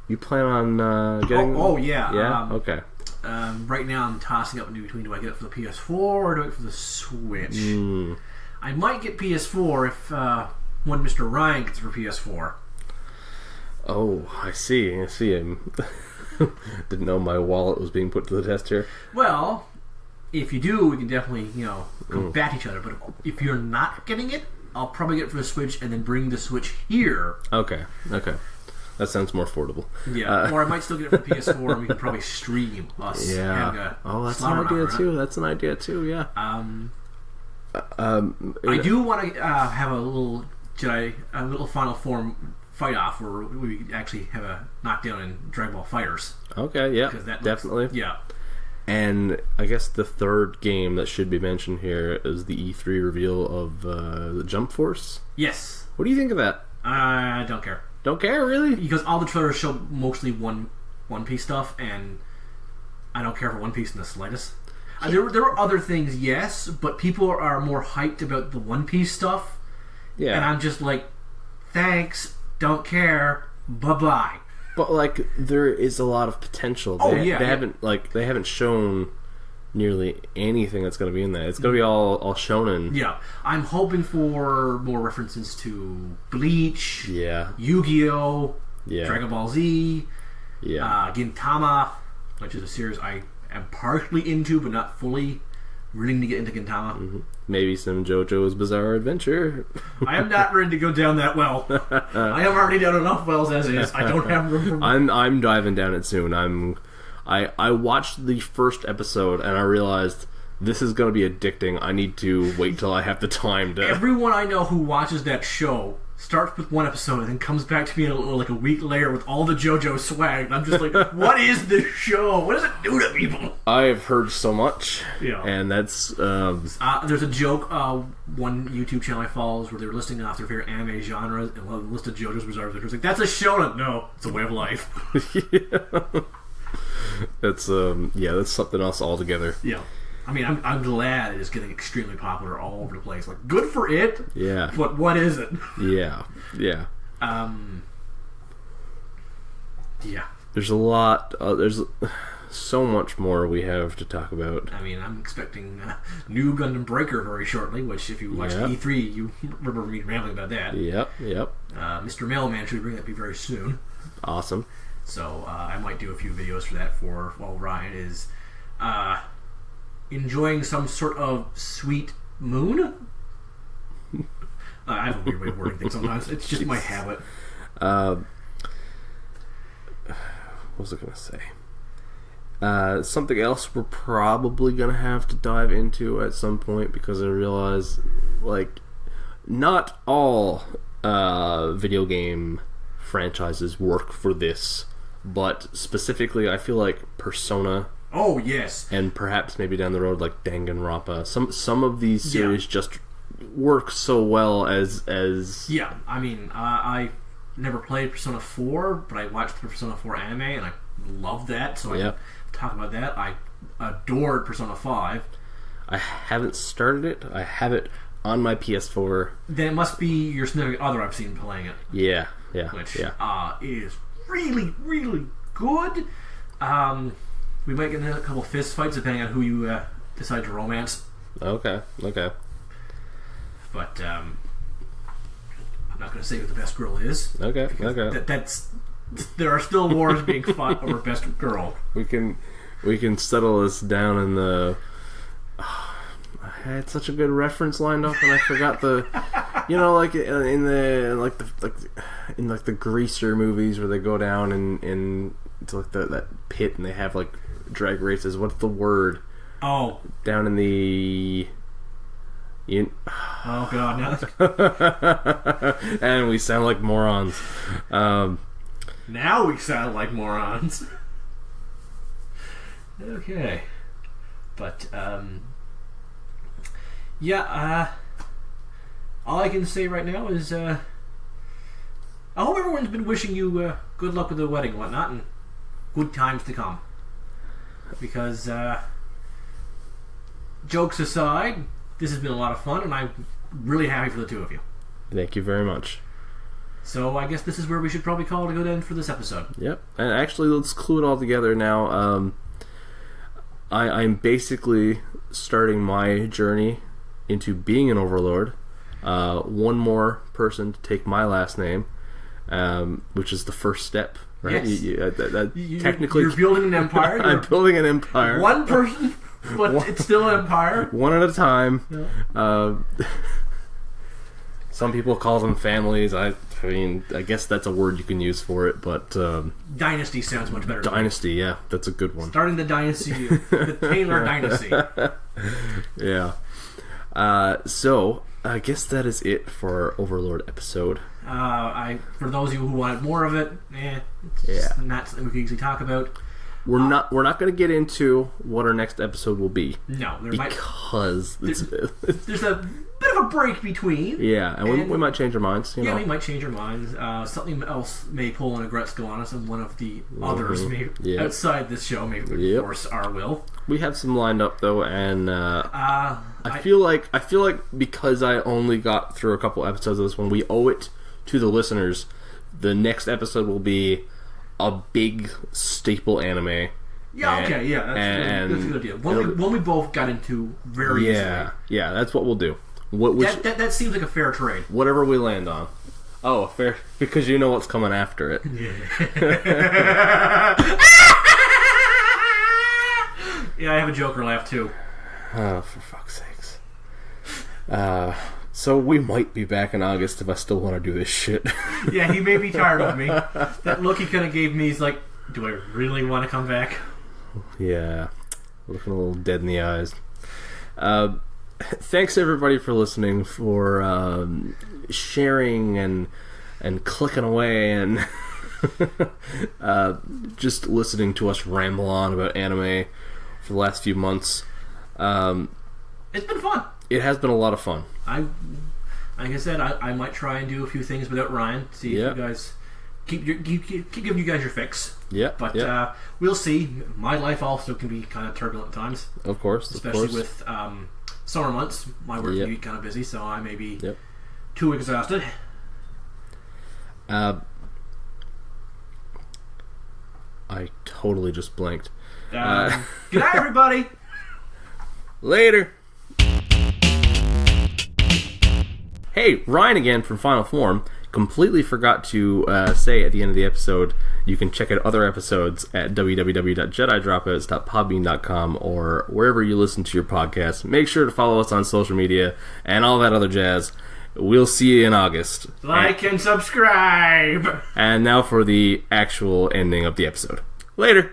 you plan on getting... Oh, yeah. Yeah? Okay. Right now I'm tossing up between, do I get it for the PS4 or do I get it for the Switch? I might get PS4 if one Mr. Ryan gets it for PS4. Oh, I see. Didn't know my wallet was being put to the test here. Well, if you do, we can definitely, combat each other. But if you're not getting it, I'll probably get it for the Switch and then bring the Switch here. Okay. That sounds more affordable. Yeah, or I might still get it for PS4 and we can probably stream us. Yeah. That's an idea too. That's an idea too, yeah. I do want to have a little Final Form fight-off where we actually have a knockdown in Dragon Ball FighterZ. Okay, yeah, definitely. Yeah. And I guess the third game that should be mentioned here is the E3 reveal of the Jump Force. Yes. What do you think of that? I don't care. Don't care, really? Because all the trailers show mostly One Piece stuff, and I don't care for One Piece in the slightest. There were other things, yes, but people are more hyped about the One Piece stuff. Yeah. And I'm just like, thanks, don't care, bye-bye. But, like, there is a lot of potential. They haven't shown nearly anything that's going to be in that. It's going to be all shonen. Yeah. I'm hoping for more references to Bleach, Yu-Gi-Oh!, Dragon Ball Z, Gintama, which is a series I am partially into, but not fully willing to get into Gintama. Mm-hmm. Maybe some JoJo's Bizarre Adventure. I am not ready to go down that well. I am already down enough wells as is. I don't have room for... I'm diving down it soon. I watched the first episode and I realized this is going to be addicting. I need to wait till I have the time to... Everyone I know who watches that show starts with one episode and then comes back to me like a week later with all the JoJo swag. And I'm just like, what is this show? What does it do to people? I've heard so much. Yeah. And that's... there's a joke, one YouTube channel I follow where they were listing off their favorite anime genres and one listed JoJo's Bizarre Adventure. Like, that's a shonen. No, it's a way of life. That's something else altogether. Yeah. I mean, I'm glad it's getting extremely popular all over the place. Like, good for it. Yeah. But what is it? Yeah. Yeah. There's a lot. so much more we have to talk about. I mean, I'm expecting new Gundam Breaker very shortly, which if you watched E3, you remember me rambling about that. Yep. Mr. Mailman should bring that up very soon. Awesome. So I might do a few videos for that while Ryan is enjoying some sort of sweet moon. I have a weird way of wording things sometimes. It's just my habit. What was I going to say? Something else we're probably going to have to dive into at some point, because I realize, like, not all video game franchises work for this, but specifically I feel like Persona. Oh, yes. And perhaps maybe down the road, like Danganronpa. Some of these series just work so well as... Yeah, I mean, I never played Persona 4, but I watched the Persona 4 anime, and I loved that, so I talk about that. I adored Persona 5. I haven't started it. I have it on my PS4. Then it must be your significant other I've seen playing it. Yeah. Which is really, really good. We might get in a couple fist fights depending on who you decide to romance. Okay. But I'm not going to say who the best girl is. Okay. There are still wars being fought over best girl. We can settle this down in the... I had such a good reference lined up, and I forgot the... like in the Greaser movies where they go down into like that pit and they have like drag races. What's the word? Oh, down in the... Oh god, now and we sound like morons. Now we sound like morons. Okay. But all I can say right now is I hope everyone's been wishing you good luck with the wedding and whatnot, and good times to come. Because jokes aside, this has been a lot of fun, and I'm really happy for the two of you. Thank you very much. So I guess this is where we should probably call it a good end for this episode. Yep. And actually, let's clue it all together now. I'm basically starting my journey into being an Overlord. One more person to take my last name, which is the first step, right? Yes. Technically, you're building an empire. I'm building an empire. One person, but it's still an empire. One at a time. Yeah. Some people call them families. I mean, I guess that's a word you can use for it, but... Dynasty sounds much better. Dynasty, yeah. That's a good one. Starting the dynasty, the Taylor dynasty. Yeah. So, I guess that is it for our Overlord episode. For those of you who wanted more of it, it's not something we can easily talk about. We're not going to get into what our next episode will be. No, because there's a bit of a break between. Yeah, and we might change our minds. You know. We might change our minds. Something else may pull an Agretzko on us, and one of the others may outside this show may force our will. We have some lined up though, and I feel like because I only got through a couple episodes of this one, we owe it to the listeners. The next episode will be a big staple anime. Yeah, okay, yeah, that's a good idea. One we both got into very easily. Yeah, that's what we'll do. That seems like a fair trade. Whatever we land on. Oh, fair, because you know what's coming after it. Yeah, I have a Joker laugh too. Oh, for fuck's sakes. So we might be back in August if I still want to do this shit. Yeah, he may be tired of me. That look he kind of gave me is like, do I really want to come back? Yeah, looking a little dead in the eyes. Thanks everybody for listening, for sharing and clicking away and just listening to us ramble on about anime for the last few months. It's been fun. It has been a lot of fun. Like I said, I might try and do a few things without Ryan. See if you guys keep giving you guys your fix. Yeah, but we'll see. My life also can be kind of turbulent at times. Of course, especially with summer months. My work can be kind of busy, so I may be too exhausted. I I totally just blanked. Good night, everybody. Later. Hey, Ryan again from Final Form. Completely forgot to say at the end of the episode, you can check out other episodes at www.jedidropouts.podbean.com or wherever you listen to your podcast. Make sure to follow us on social media and all that other jazz. We'll see you in August. Like and subscribe. And now for the actual ending of the episode. Later.